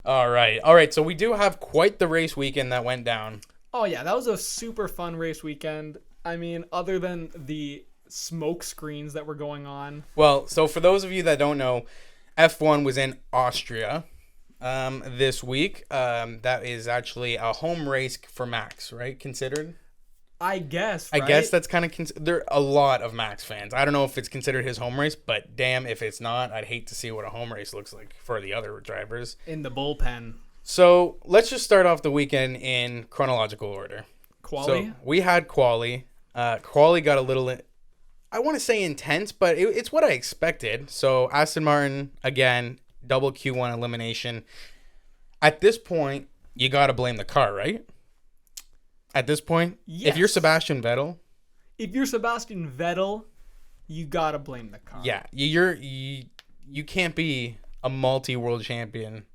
All right. So we do have quite the race weekend that went down. Oh, yeah, that was a super fun race weekend. I mean, other than the smoke screens that were going on. Well, so for those of you that don't know, F1 was in Austria this week. That is actually a home race for Max, right? Considered? I guess, right? I guess that's kind of there are a lot of Max fans. I don't know if it's considered his home race, but damn, if it's not, I'd hate to see what a home race looks like for the other drivers. In the bullpen. So let's just start off the weekend in chronological order. Quali? So we had quali. Quali got a little, I want to say intense, but it's what I expected. So Aston Martin, again, double Q1 elimination. At this point, you got to blame the car, right? At this point, yes. If you're Sebastian Vettel, you got to blame the car. Yeah, you can't be a multi-world champion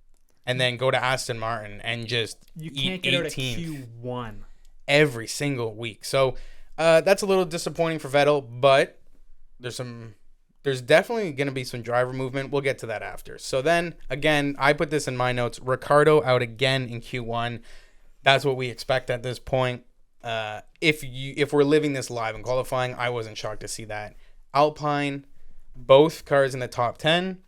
and then go to Aston Martin and just you can't get out of Q1 every single week. So that's a little disappointing for Vettel, but there's definitely going to be some driver movement. We'll get to that after. So then, again, I put this in my notes. Ricciardo out again in Q1. That's what we expect at this point. If we're living this live in qualifying, I wasn't shocked to see that. Alpine, both cars in the top 10.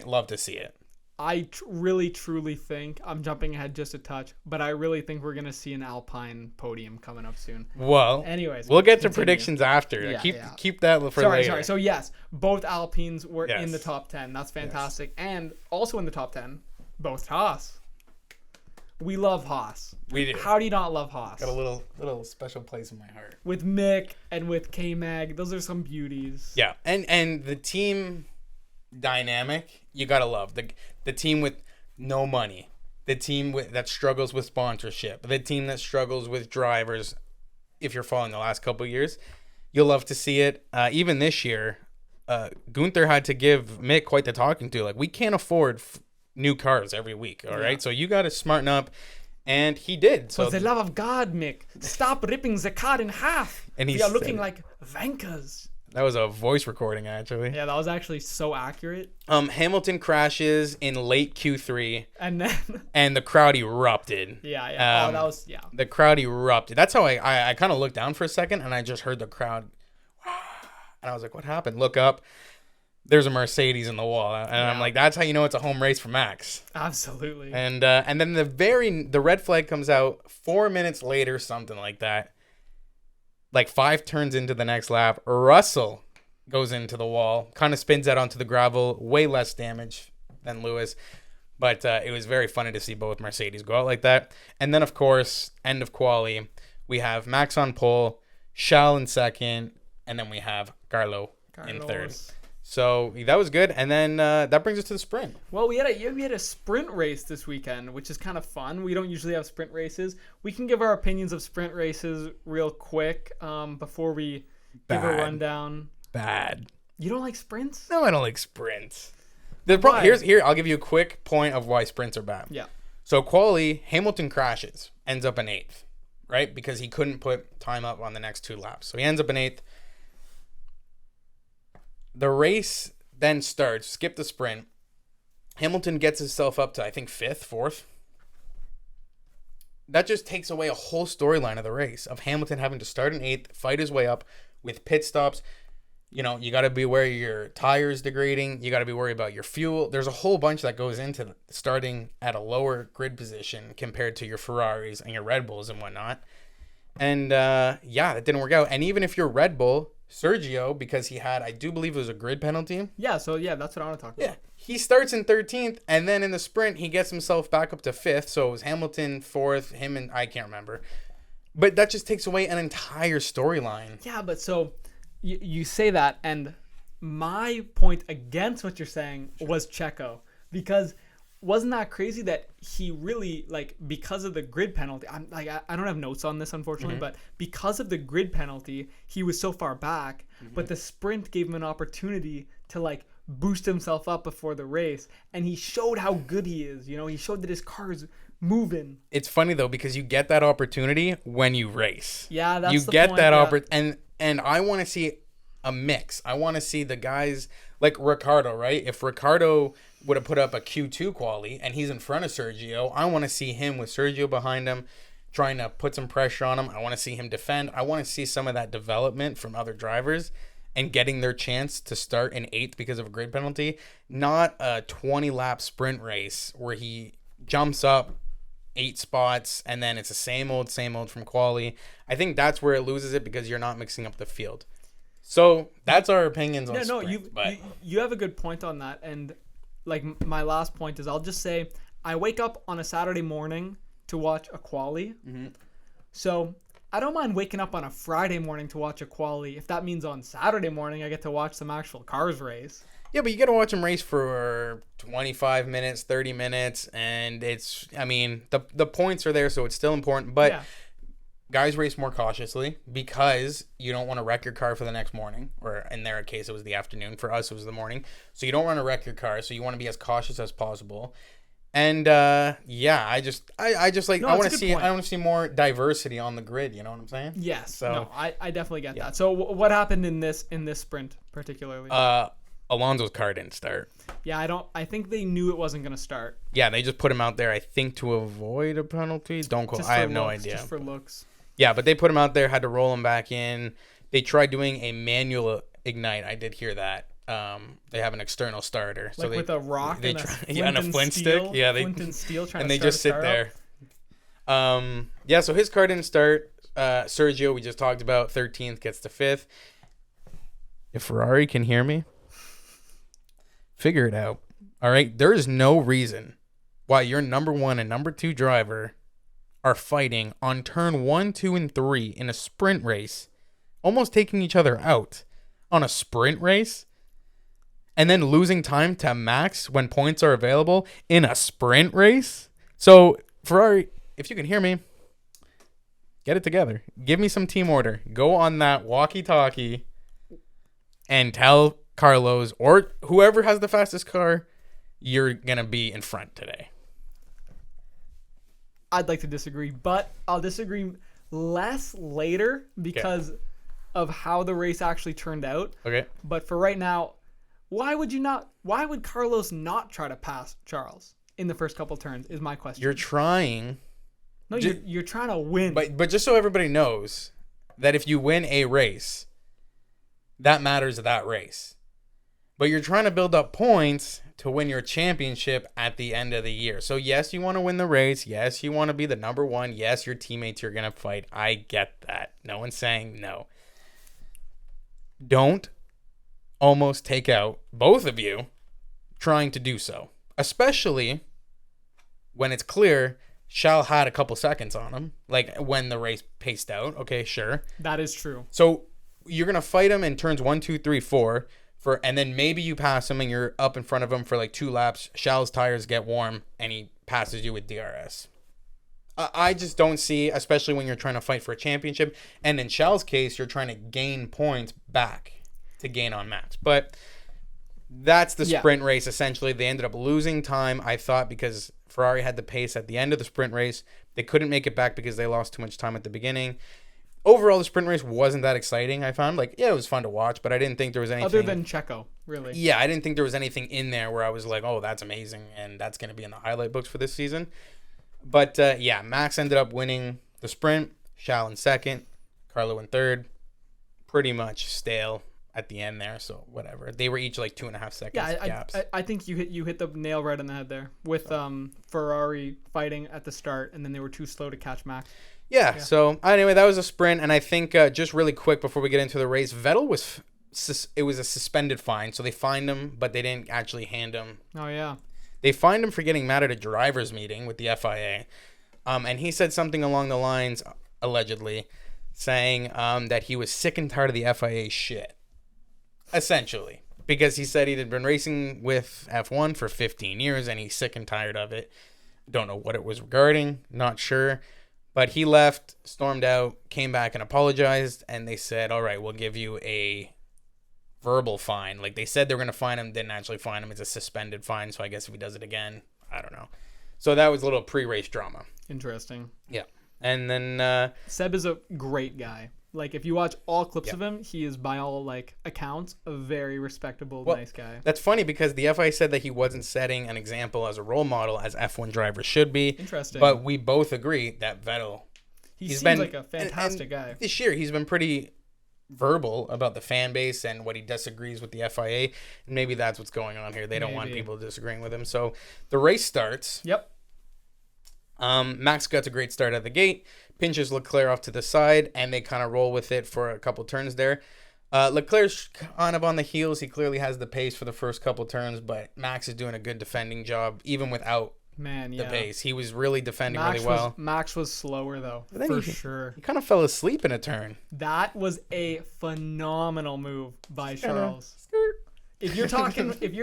Love to see it. I really, truly think, I'm jumping ahead just a touch, but I really think we're going to see an Alpine podium coming up soon. Well, anyways, we'll get to predictions after. Yeah, keep that for later. Sorry. So, yes, both Alpines were in the top 10. That's fantastic. Yes. And also in the top 10, both Haas. We love Haas. We do. How do you not love Haas? Got a little special place in my heart. With Mick and with K-Mag, those are some beauties. Yeah, and the team dynamic, you gotta love the team with no money, the team that struggles with sponsorship, the team that struggles with drivers. If you're following the last couple of years, you'll love to see it. Even this year, Gunther had to give Mick quite the talking to. Like, we can't afford new cars every week, all right? So you got to smarten up, and he did. So for the love of God, Mick, stop ripping the car in half. And we are looking like vankers. That was a voice recording, actually. Yeah, that was actually so accurate. Hamilton crashes in late Q3, and the crowd erupted. Yeah. The crowd erupted. That's how I kind of looked down for a second, and I just heard the crowd, and I was like, "What happened?" Look up. There's a Mercedes in the wall, and I'm like, that's how you know it's a home race for Max. Absolutely. And then the red flag comes out 4 minutes later, something like that. Like 5 turns into the next lap, Russell goes into the wall, kind of spins out onto the gravel, way less damage than Lewis. But it was very funny to see both Mercedes go out like that. And then, of course, end of quali, we have Max on pole, Charles in second, and then we have Carlos in third. So that was good, and then that brings us to the sprint. Well, we had a sprint race this weekend, which is kind of fun. We don't usually have sprint races. We can give our opinions of sprint races real quick before we give a rundown. Bad. You don't like sprints? No, I don't like sprints. Here, I'll give you a quick point of why sprints are bad. Yeah. So quali, Hamilton crashes, ends up in 8th, right? Because he couldn't put time up on the next 2 laps. So he ends up in 8th. The race then starts. Skip the sprint. Hamilton gets himself up to, I think, 5th, 4th. That just takes away a whole storyline of the race, of Hamilton having to start in 8th, fight his way up with pit stops. You know, you got to be aware of your tires degrading. You got to be worried about your fuel. There's a whole bunch that goes into starting at a lower grid position compared to your Ferraris and your Red Bulls and whatnot. And, that didn't work out. And even if you're Red Bull, Sergio, because he had, I do believe it was a grid penalty. Yeah, so that's what I want to talk about. Yeah, he starts in 13th, and then in the sprint, he gets himself back up to 5th. So it was Hamilton 4th, him and I can't remember. But that just takes away an entire storyline. Yeah, but so you say that, and my point against what you're saying was Checo, because wasn't that crazy that he really, like, because of the grid penalty, I don't have notes on this, unfortunately, but because of the grid penalty, he was so far back, but the sprint gave him an opportunity to, like, boost himself up before the race, and he showed how good he is. You know, he showed that his car is moving. It's funny, though, because you get that opportunity when you race. Yeah, that's you the get point, that opportunity, and I want to see a mix. I want to see the guys like Ricciardo, right? If Ricciardo would have put up a Q2 quali and he's in front of Sergio, I want to see him with Sergio behind him, trying to put some pressure on him. I want to see him defend. I want to see some of that development from other drivers and getting their chance to start in 8th because of a grid penalty, not a 20-lap sprint race where he jumps up 8 spots and then it's the same old from quali. I think that's where it loses it because you're not mixing up the field. So that's our opinions on sprint. You have a good point on that. And like my last point is I'll just say I wake up on a Saturday morning to watch a quali. Mm-hmm. So I don't mind waking up on a Friday morning to watch a quali if that means on Saturday morning I get to watch some actual cars race. Yeah, but you got to watch them race for 25 minutes, 30 minutes, and it's, I mean, the points are there, so it's still important, but guys race more cautiously because you don't want to wreck your car for the next morning, or in their case, it was the afternoon. For us, it was the morning. So you don't want to wreck your car, so you want to be as cautious as possible. And I want to see more diversity on the grid. You know what I'm saying? Yes. So no, I definitely get that. So what happened in this sprint particularly? Alonso's car didn't start. Yeah, I think they knew it wasn't going to start. Yeah, they just put him out there, I think, to avoid a penalty. I have no idea. Just for looks. Yeah, but they put him out there, had to roll him back in. They tried doing a manual ignite. I did hear that. They have an external starter, so with a rock and a flint stick. Yeah, flint and steel trying and to they just sit there. So his car didn't start. Sergio, we just talked about, 13th gets to 5th. If Ferrari can hear me, figure it out. All right, there is no reason why your number 1 and number 2 driver are fighting on turn 1, 2, and 3 in a sprint race, almost taking each other out on a sprint race. And then losing time to Max when points are available in a sprint race. So, Ferrari, if you can hear me, get it together. Give me some team order. Go on that walkie-talkie and tell Carlos or whoever has the fastest car, you're going to be in front today. I'd like to disagree, but I'll disagree less later because of how the race actually turned out. Okay. But for right now, why would Carlos not try to pass Charles in the first couple turns is my question. You're trying. No, you're trying to win. But just so everybody knows that if you win a race, that matters that race. But you're trying to build up points to win your championship at the end of the year. So yes, you want to win the race. Yes, you want to be the number 1. Yes, your teammates are going to fight. I get that. No one's saying no. Don't almost take out both of you trying to do so, especially when it's clear Charles had a couple seconds on him, like when the race paced out. Okay, sure. That is true. So you're going to fight him in turns 1, 2, 3, 4, and then maybe you pass him and you're up in front of him for like 2 laps. Charles' tires get warm and he passes you with DRS. I just don't see, especially when you're trying to fight for a championship. And in Charles' case, you're trying to gain points back to gain on Max. But that's the sprint race, essentially. They ended up losing time, I thought, because Ferrari had the pace at the end of the sprint race. They couldn't make it back because they lost too much time at the beginning. Overall, the sprint race wasn't that exciting, I found. Like, yeah, it was fun to watch, but I didn't think there was anything... Other than Checo, really. Yeah, I didn't think there was anything in there where I was like, oh, that's amazing, and that's going to be in the highlight books for this season. But, Max ended up winning the sprint, Charles in second, Carlo in third. Pretty much stale at the end there, so whatever. They were each like 2.5 seconds gaps. I think you hit the nail right on the head there with Ferrari fighting at the start, and then they were too slow to catch Max. Yeah, so anyway, that was a sprint, and I think just really quick before we get into the race, Vettel was a suspended fine, so they fined him, but they didn't actually hand him. Oh, yeah. They fined him for getting mad at a driver's meeting with the FIA, and he said something along the lines, allegedly, saying that he was sick and tired of the FIA shit, essentially, because he said he'd been racing with F1 for 15 years, and he's sick and tired of it. Don't know what it was regarding, not sure. But he left, stormed out, came back and apologized, and they said, all right, we'll give you a verbal fine. Like, they said they were going to fine him, didn't actually fine him. It's a suspended fine, so I guess if he does it again, I don't know. So that was a little pre-race drama. Interesting. Yeah. And then... Seb is a great guy. Like, if you watch all clips of him, he is, by all, like, accounts, a very respectable, nice guy. That's funny because the FIA said that he wasn't setting an example as a role model as F1 drivers should be. Interesting. But we both agree that Vettel... He seems like a fantastic guy. This year, he's been pretty verbal about the fan base and what he disagrees with the FIA. And maybe that's what's going on here. They don't want people disagreeing with him. So the race starts. Yep. Max gets a great start at the gate, pinches Leclerc off to the side, and they kind of roll with it for a couple turns there. Leclerc's kind of on the heels. He clearly has the pace for the first couple turns, but Max is doing a good defending job, even without the pace. He was really defending really well. Max was slower, though, for sure. He kind of fell asleep in a turn. That was a phenomenal move by Charles. If you're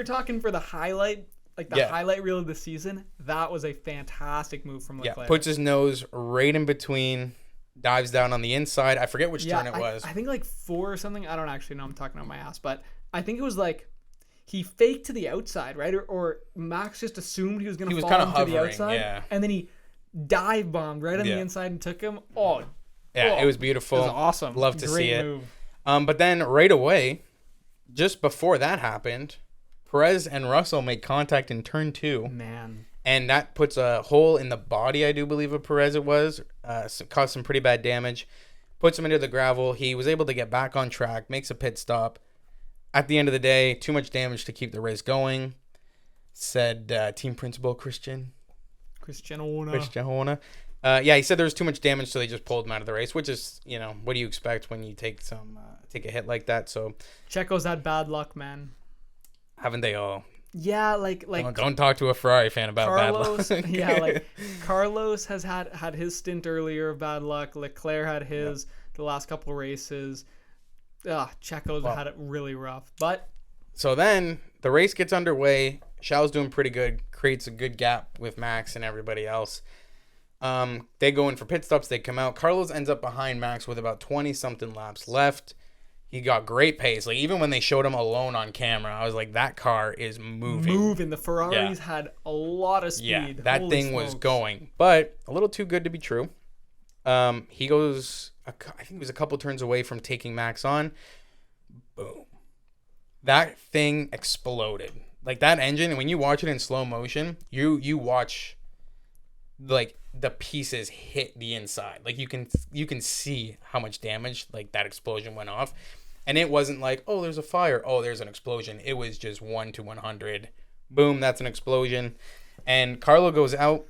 talking for the highlight, like the highlight reel of the season, that was a fantastic move from Leclerc. Yeah, puts his nose right in between, dives down on the inside. I forget which turn it was. I think like 4 or something. I don't actually know. I'm talking on my ass, but I think it was like he faked to the outside, right? Or Max just assumed he was going to fall into the outside, and then he dive bombed right on the inside and took him. It was beautiful. It was awesome. Love to see it. Move. But then right away, just before that happened, Perez and Russell made contact in turn 2. Man. And that puts a hole in the body, I do believe, of Perez it was. Caused some pretty bad damage. Puts him into the gravel. He was able to get back on track, makes a pit stop. At the end of the day, too much damage to keep the race going, said team principal Christian Horner. He said there was too much damage, so they just pulled him out of the race, which is, what do you expect when you take a hit like that? So Checo's had bad luck, man. Haven't they all? Yeah, like don't talk to a Ferrari fan about Carlos, bad luck. Yeah, like Carlos has had his stint earlier of bad luck. Leclerc had his the last couple races. Checo's had it really rough. But so then the race gets underway. Charles doing pretty good, creates a good gap with Max and everybody else. They go in for pit stops. They come out. Carlos ends up behind Max with about 20-something laps left. He got great pace. Like, even when they showed him alone on camera, I was like, that car is moving. The Ferraris had a lot of speed. Yeah, that thing was going. But a little too good to be true. He goes, I think he was a couple turns away from taking Max on. Boom. That thing exploded. Like, that engine, when you watch it in slow motion, you watch, like, the pieces hit the inside. Like, you can see how much damage, like, that explosion went off. And it wasn't like, oh, there's a fire. Oh, there's an explosion. It was just 1 to 100. Boom, that's an explosion. And Carlo goes out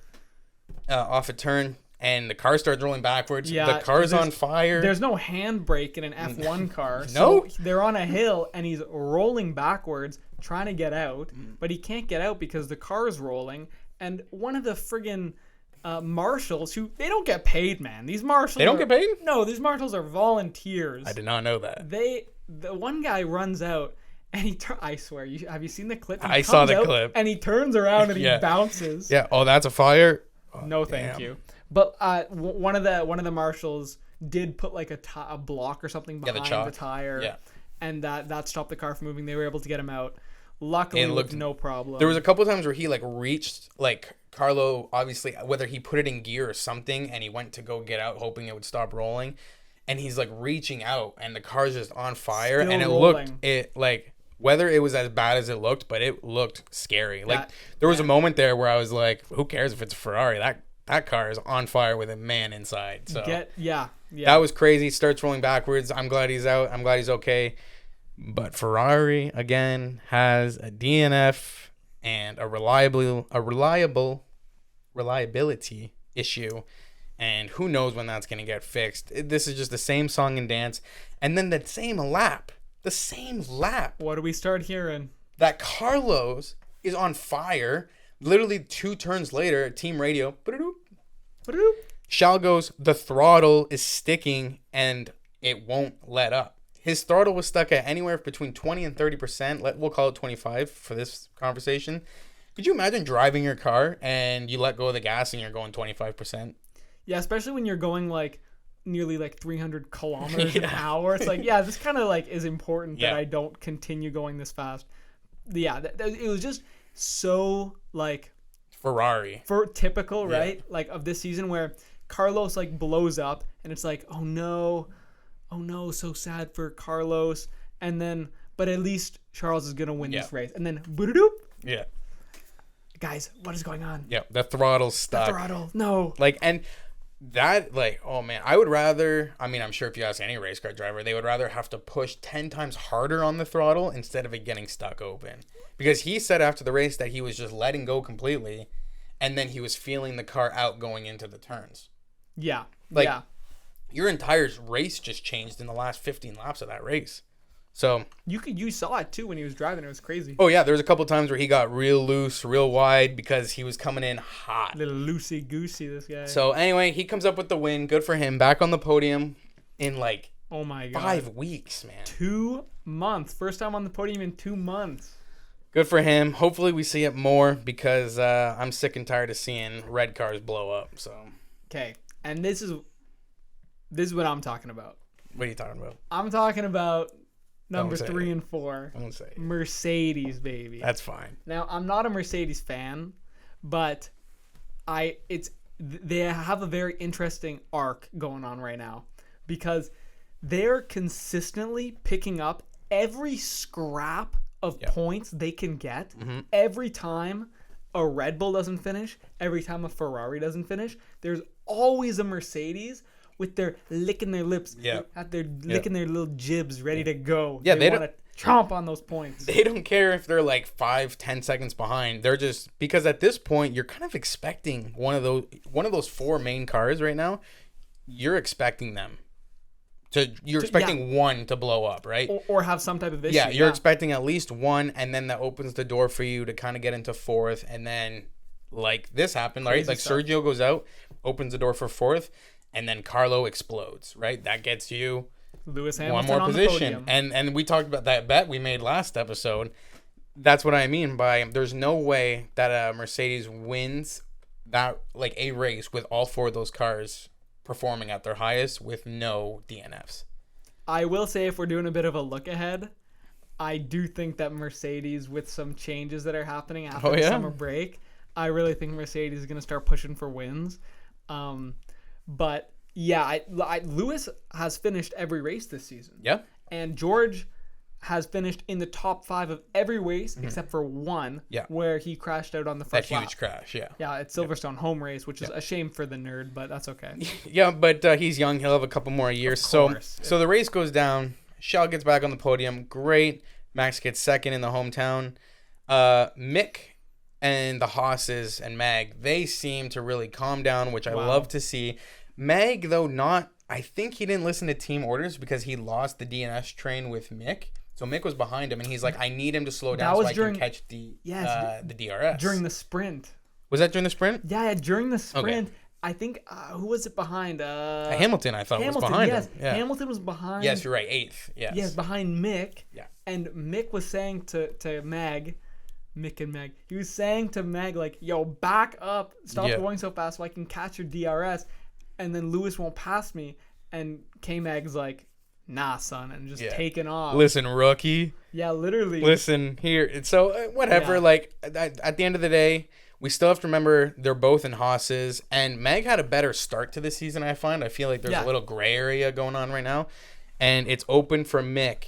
off a turn, and the car starts rolling backwards. Yeah, the car's on fire. There's no handbrake in an F1 car. No. So they're on a hill, and he's rolling backwards, trying to get out. But he can't get out because the car is rolling. And one of the friggin' marshals, who they don't get paid, man. These marshals, they don't get paid? No, these marshals are volunteers. I did not know that. The one guy runs out, and I swear, have you seen the clip? I saw the clip, and he turns around and he bounces. Yeah. Oh, that's a fire. Oh, no, thank you. But one of the marshals did put like a block or something behind the tire, and that stopped the car from moving. They were able to get him out. Luckily, with no problem. There was a couple times where he like reached, like, Carlo, obviously, whether he put it in gear or something, and he went to go get out hoping it would stop rolling, and he's like reaching out, and the car's just on fire. Still and it looked whether it was as bad as it looked, but it looked scary. Like, there was a moment there where I was like, who cares if it's a Ferrari? That car is on fire with a man inside. So that was crazy. Starts rolling backwards. I'm glad he's out. I'm glad he's okay. But Ferrari, again, has a DNF and a reliability issue. And who knows when that's going to get fixed. This is just the same song and dance. And then the same lap. What do we start hearing? That Carlos is on fire. Literally 2 turns later, team radio. Shal goes, the throttle is sticking and it won't let up. His throttle was stuck at anywhere between 20 and 30%. We'll call it 25 for this conversation. Could you imagine driving your car and you let go of the gas and you're going 25%? Yeah, especially when you're going like nearly like 300 kilometers an hour. It's like, this kind of like is important that I don't continue going this fast. Yeah, it was just so like Ferrari. For typical, right? Like of this season where Carlos like blows up and it's like, oh no. oh no, so sad for Carlos. And then, but at least Charles is going to win this race. And then, boop. Yeah. Guys, what is going on? Yeah, the throttle's stuck. The throttle, no. Like, and that, like, oh man, I would rather, I mean, I'm sure if you ask any race car driver, they would rather have to push 10 times harder on the throttle instead of it getting stuck open. Because he said after the race that he was just letting go completely, and then he was feeling the car out going into the turns. Yeah. Like, yeah. Your entire race just changed in the last 15 laps of that race. So you saw it too when he was driving. It was crazy. Oh yeah, there was a couple times where he got real loose, real wide because he was coming in hot. Little loosey goosey, this guy. So anyway, he comes up with the win. Good for him. Back on the podium in like oh my god 5 weeks, man. 2 months. First time on the podium in 2 months. Good for him. Hopefully we see it more because I'm sick and tired of seeing red cars blow up. So okay, and this is what I'm talking about. What are you talking about? I'm talking about number Don't say 3 it. and 4. Don't say it. Mercedes, baby. That's fine. Now, I'm not a Mercedes fan, but they have a very interesting arc going on right now because they're consistently picking up every scrap of points they can get every time a Red Bull doesn't finish, every time a Ferrari doesn't finish. There's always a Mercedes with their licking their lips, licking their little jibs ready to go. Yeah, they want to chomp on those points. They don't care if they're like 5-10 seconds behind. They're just because at this point you're kind of expecting one of those 4 main cars right now. You're expecting them you're expecting one to blow up, right? Or have some type of issue. Yeah, you're expecting at least one, and then that opens the door for you to kind of get into 4th, and then like this happened, right? Like stuff. Sergio goes out, opens the door for 4th. And then Carlo explodes, right? That gets you Lewis Hamilton one more on position. The podium. And we talked about that bet we made last episode. That's what I mean by there's no way that a Mercedes wins that like a race with all 4 of those cars performing at their highest with no DNFs. I will say if we're doing a bit of a look ahead, I do think that Mercedes with some changes that are happening after the summer break, I really think Mercedes is going to start pushing for wins. But yeah, Lewis has finished every race this season. Yeah. And George has finished in the top 5 of every race except for one where he crashed out on the first lap. That huge crash, yeah. Yeah, it's Silverstone home race, which is a shame for the nerd, but that's okay. Yeah, but he's young. He'll have a couple more years. So the race goes down. Shell gets back on the podium. Great. Max gets second in the hometown. Mick and the Haas's and Mag, they seem to really calm down, which I love to see. Mag, though, I think he didn't listen to team orders because he lost the DNS train with Mick. So Mick was behind him, and he's like, I need him to slow down so I can catch the DRS. During the sprint. Was that during the sprint? Yeah, during the sprint. Okay. I think, who was it behind? Hamilton, I thought, was behind him. Yeah. Hamilton was behind. Yes, you're right, 8th. Yes. Yes, behind Mick. Yeah. And Mick was saying to Mag, Mick and Mag, he was saying to Mag, like, yo, back up. Stop going so fast so I can catch your DRS. And then Lewis won't pass me. And K-Mag's like, nah, son, and just taking off. Listen, rookie. Yeah, literally. Listen, here. So, whatever. Yeah. Like, at the end of the day, we still have to remember they're both in Haas's. And Mag had a better start to the season, I find. I feel like there's a little gray area going on right now. And it's open for Mick.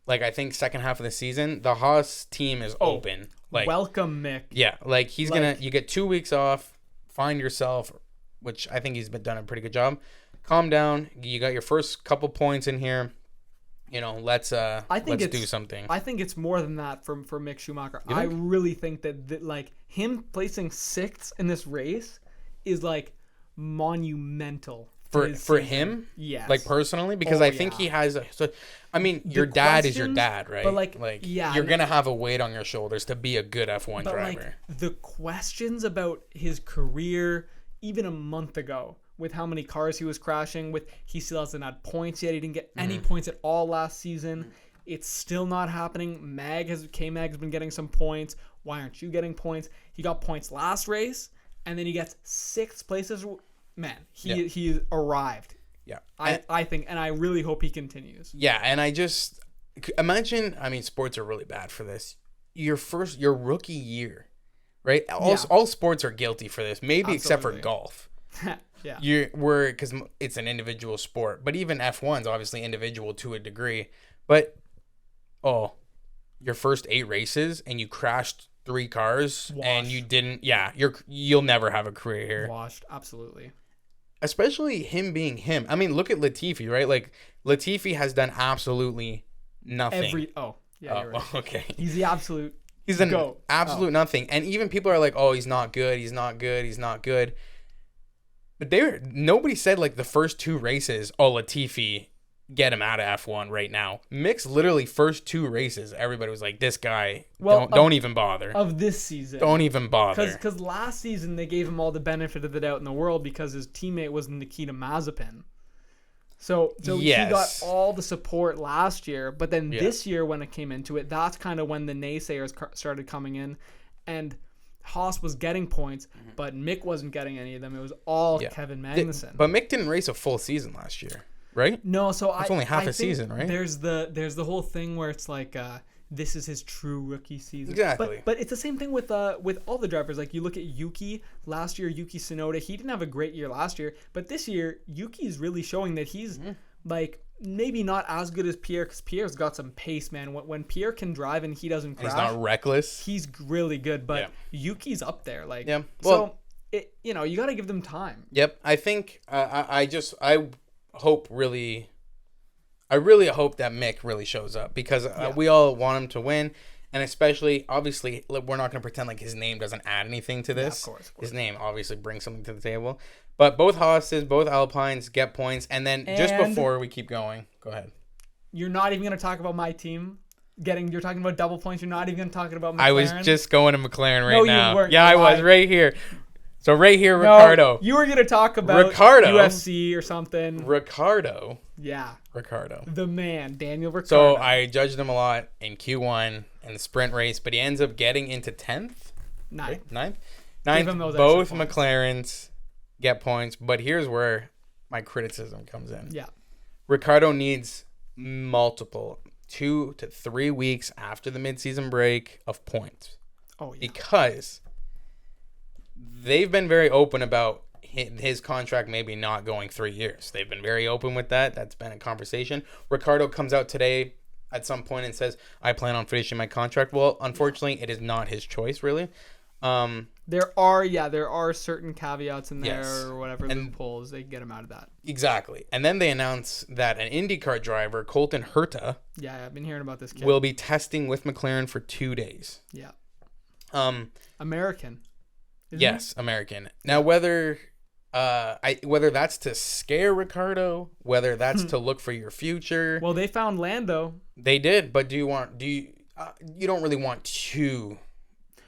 Like, I think second half of the season, the Haas team is open. Like, welcome, Mick. Yeah, like, he's going to... You get 2 weeks off, find yourself... which I think he's done a pretty good job. Calm down. You got your first couple points in here. You know, let's do something. I think it's more than that for Mick Schumacher. I really think that like him placing 6th in this race is like monumental for him. Yes. Like personally, because I think he has. I mean, your dad is your dad, right? But you're gonna have a weight on your shoulders to be a good F1 driver. Like, the questions about his career. Even a month ago, with how many cars he was crashing, with he still hasn't had points yet. He didn't get any points at all last season. It's still not happening. K-Mag's been getting some points. Why aren't you getting points? He got points last race, and then he gets 6th places. Man, he arrived. Yeah, I think, and I really hope he continues. Yeah, and I just imagine. I mean, sports are really bad for this. Your rookie year. Right? All sports are guilty for this, maybe except for golf. Yeah. Because it's an individual sport, but even F1's obviously individual to a degree. But your first 8 races and you crashed 3 cars and you didn't. Yeah, you'll never have a career here. Washed, absolutely. Especially him being him. I mean, look at Latifi, right? Like Latifi has done absolutely nothing. You're right. Okay. He's the absolute. He's an absolute nothing. And even people are like, oh, he's not good. He's not good. He's not good. But nobody said like the first 2 races, Latifi, get him out of F1 right now. Mick's literally first 2 races, everybody was like, this guy, don't even bother. Of this season. Don't even bother. Because last season they gave him all the benefit of the doubt in the world because his teammate was Nikita Mazepin. So he got all the support last year, but then this year when it came into it, that's kind of when the naysayers started coming in, and Haas was getting points, but Mick wasn't getting any of them. It was all Kevin Magnussen. But Mick didn't race a full season last year, right? No, so it's only half a season, right? There's the whole thing where it's like this is his true rookie season. Exactly. But it's the same thing with all the drivers. Like you look at Yuki last year, Yuki Tsunoda. He didn't have a great year last year, but this year Yuki's really showing that he's like maybe not as good as Pierre, because Pierre's got some pace, man. When Pierre can drive and he doesn't crash, he's not reckless. He's really good, but Yuki's up there. Like you got to give them time. Yep, I think I hope really. I really hope that Mick really shows up because we all want him to win. And especially, obviously, we're not going to pretend like his name doesn't add anything to this. Yeah, of course. His name obviously brings something to the table. But both Haas's, both Alpines get points. And then just before we keep going, go ahead. You're not even going to talk about my team you're talking about double points. You're not even talking about McLaren. I was just going to McLaren right now. You weren't. Yeah, I was right here. So right here, Ricardo. You were going to talk about UFC or something. Ricardo. Yeah. Ricardo. The man, Daniel Ricciardo. So I judged him a lot in Q1 in the sprint race, but he ends up getting into 10th? Ninth. Both McLarens get points, but here's where my criticism comes in. Yeah. Ricardo needs multiple 2 to 3 weeks after the midseason break of points. Oh, yeah. Because they've been very open about his contract maybe not going 3 years. They've been very open with that. That's been a conversation. Ricardo comes out today at some point and says, I plan on finishing my contract. Well, unfortunately, it is not his choice, really. There are certain caveats in there or whatever loopholes. They can get him out of that. Exactly. And then they announce that an IndyCar driver, Colton Herta, I've been hearing about this kid, will be testing with McLaren for 2 days. Yeah. American. American. Now, whether that's to scare Ricardo, whether that's to look for your future. Well, they found Lando. They did, but you don't really want two.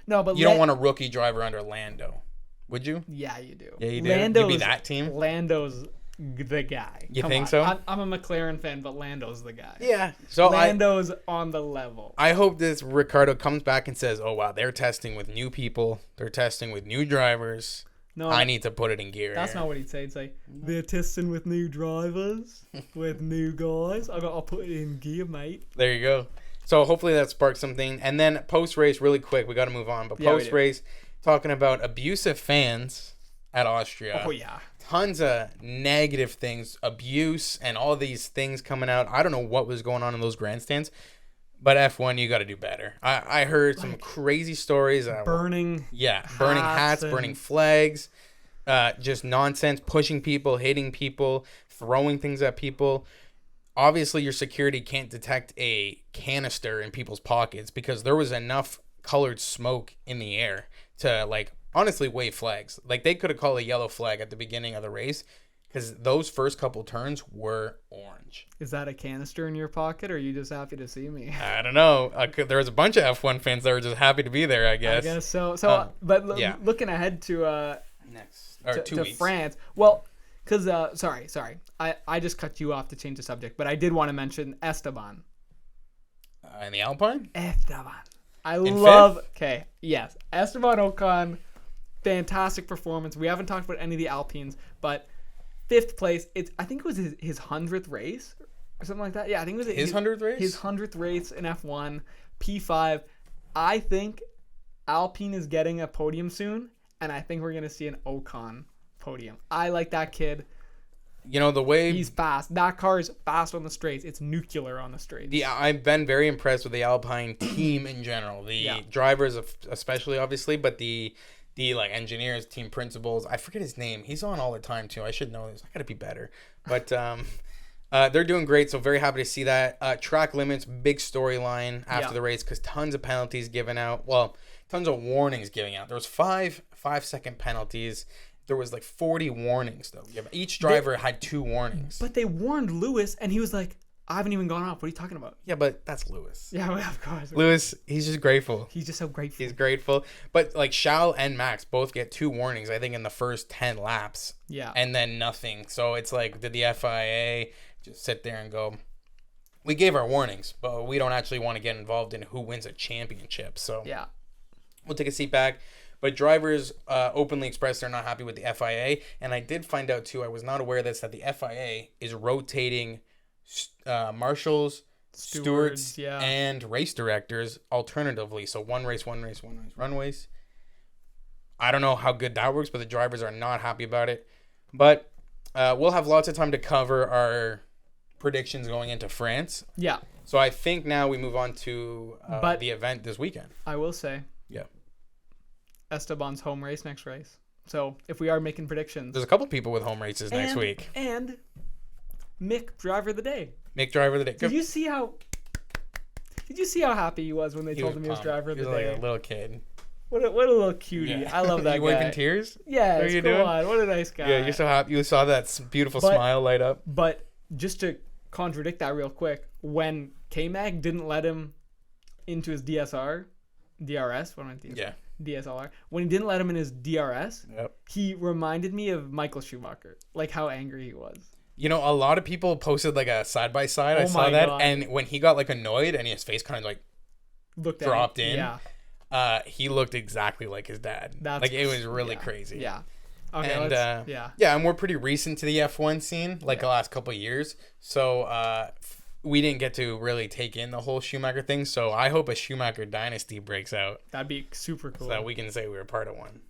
No, but you don't want a rookie driver under Lando, would you? Yeah, you do. Yeah, you do. You'd be that team. Lando's the guy. You think so? I'm a McLaren fan, but Lando's the guy. Yeah. So Lando's on the level. I hope this Ricardo comes back and says, "Oh wow, they're testing with new people. They're testing with new drivers. No, I need to put it in gear." That's not what he'd say. He'd say, "They're testing with new drivers, with new guys. I'll put it in gear, mate." There you go. So hopefully that sparks something. And then post-race, really quick, we got to move on. But post-race, talking about abusive fans at Austria. Oh, yeah. Tons of negative things, abuse, and all these things coming out. I don't know what was going on in those grandstands. But F1, you got to do better. I heard some crazy stories. Burning hats, burning flags, just nonsense, pushing people, hitting people, throwing things at people. Obviously, your security can't detect a canister in people's pockets because there was enough colored smoke in the air to, honestly wave flags. They could have called a yellow flag at the beginning of the race because those first couple turns were orange. Is that a canister in your pocket, or are you just happy to see me? I don't know. There was a bunch of F1 fans that were just happy to be there, I guess. I guess so. Looking ahead to next or 2 weeks. France. Well, because sorry, I just cut you off to change the subject, but I did want to mention Esteban. In the Alpine? Esteban. Esteban Ocon, fantastic performance. We haven't talked about any of the Alpines, but 5th place. I think it was his 100th race or something like that. Yeah, I think it was his 100th race. His 100th race in F1, P5. I think Alpine is getting a podium soon, and I think we're gonna see an Ocon podium. I like that kid. You know, the way He's fast. That car is fast on the straights. It's nuclear on the straights. I've been very impressed with the Alpine team in general. The drivers, especially, obviously, but the like engineers, team principals. I forget his name. He's on all the time too. I should know this. I gotta be better. But they're doing great. So very happy to see that. Track limits, big storyline after the race because tons of penalties given out. Well, tons of warnings given out. There was 5-second penalties. There was like 40 warnings though. Yeah, each driver had 2 warnings. But they warned Lewis, and he was like, "I haven't even gone off. What are you talking about?" Yeah, but that's Lewis. Yeah, well, of course. Lewis, he's just grateful. He's just so grateful. He's grateful. But like Charles and Max both get 2 warnings, I think, in the first 10 laps. Yeah. And then nothing. So it's like, did the FIA just sit there and go, we gave our warnings, but we don't actually want to get involved in who wins a championship. So yeah, we'll take a seat back. But drivers openly expressed they're not happy with the FIA. And I did find out, too, I was not aware of this, that the FIA is rotating marshals, stewards, and race directors alternatively. So one race, runways. I don't know how good that works, but the drivers are not happy about it. But we'll have lots of time to cover our predictions going into France. Yeah. So I think now we move on to the event this weekend. I will say. Yeah. Esteban's home race next race. So if we are making predictions, there's a couple people with home races next week. And Mick, driver of the day. Mick, driver of the day. Did you see how happy he was when they told him he was driver of the day? He was like a little kid. What a little cutie. Yeah. I love that guy. You wiping tears? Yeah, come on. What a nice guy. Yeah, you're so happy. You saw that beautiful smile light up. But just to contradict that real quick, when K-Mag didn't let him into his DRS, DSLR. When he didn't let him in his DRS, he reminded me of Michael Schumacher, like how angry he was. You know, a lot of people posted like a side-by-side. I saw that. God. And when he got like annoyed and his face kind of like dropped in, he looked exactly like his dad. It was really crazy. Yeah. Okay, and and we're pretty recent to the F1 scene, like the last couple of years. So we didn't get to really take in the whole Schumacher thing. So I hope a Schumacher dynasty breaks out. That'd be super cool. So that we can say we were part of one.